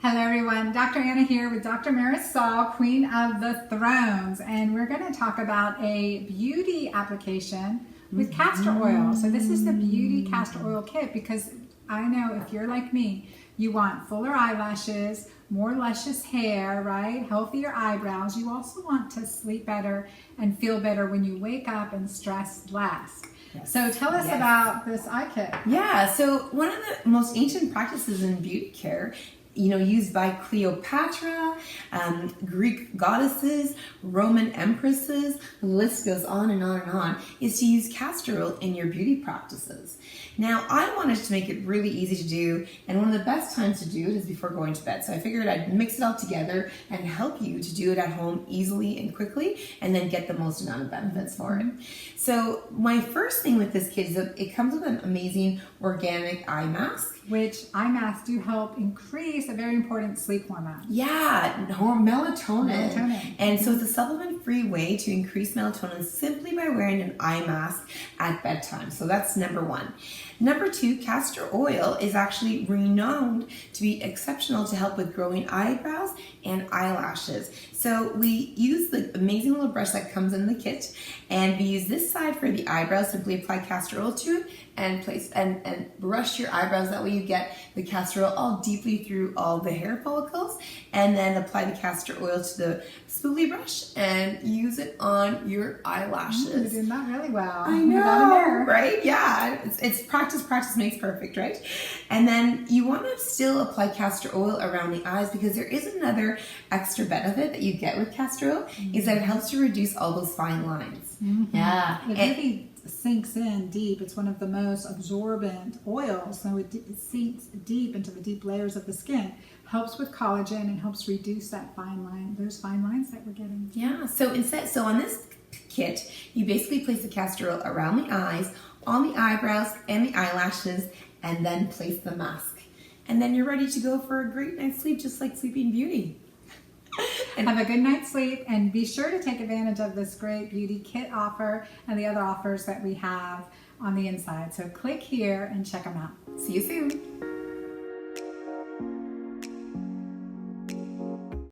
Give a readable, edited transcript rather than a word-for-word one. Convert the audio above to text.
Hello everyone, Dr. Anna here with Dr. Marisol, Queen of the Thrones, and we're going to talk about a beauty application with castor oil. So this is the Beauty Castor Oil Kit because I know if you're like me, you want fuller eyelashes, more luscious hair, right? Healthier eyebrows. You also want to sleep better and feel better when you wake up and stress less. Yes. So tell us about this eye kit. Yeah, so one of the most ancient practices in beauty care, used by Cleopatra, Greek goddesses, Roman empresses, the list goes on and on and on, is to use castor oil in your beauty practices. Now, I wanted to make it really easy to do, and one of the best times to do it is before going to bed. So I figured I'd mix it all together and help you to do it at home easily and quickly, and then get the most amount of benefits for it. So my first thing with this kit is that it comes with an amazing organic eye mask. Which eye masks do help increase a very important sleep hormone. Yeah, melatonin. And so it's a supplement-free way to increase melatonin simply by wearing an eye mask at bedtime. So that's number one. Number two, castor oil is actually renowned to be exceptional to help with growing eyebrows and eyelashes. So we use the amazing little brush that comes in the kit, and we use this side for the eyebrows. Simply apply castor oil to it and place and brush your eyebrows. That way you get the castor oil all deeply through all the hair follicles, and then apply the castor oil to the spoolie brush and use it on your eyelashes. You're doing that really well. I know, right? Yeah, it's practice makes perfect, right? And then you want to still apply castor oil around the eyes, because there is another extra benefit that you get with castor oil, is that it helps to reduce all those fine lines. Yeah. It really sinks in deep. It's one of the most absorbent oils, so it sinks deep into the deep layers of the skin. Helps with collagen and helps reduce that those fine lines that we're getting. Yeah. So on this kit, you basically place the castor oil around the eyes, on the eyebrows and the eyelashes, and then place the mask. And then you're ready to go for a great night's sleep, just like Sleeping Beauty. And have a good night's sleep, and be sure to take advantage of this great beauty kit offer and the other offers that we have on the inside. So click here and check them out. See you soon.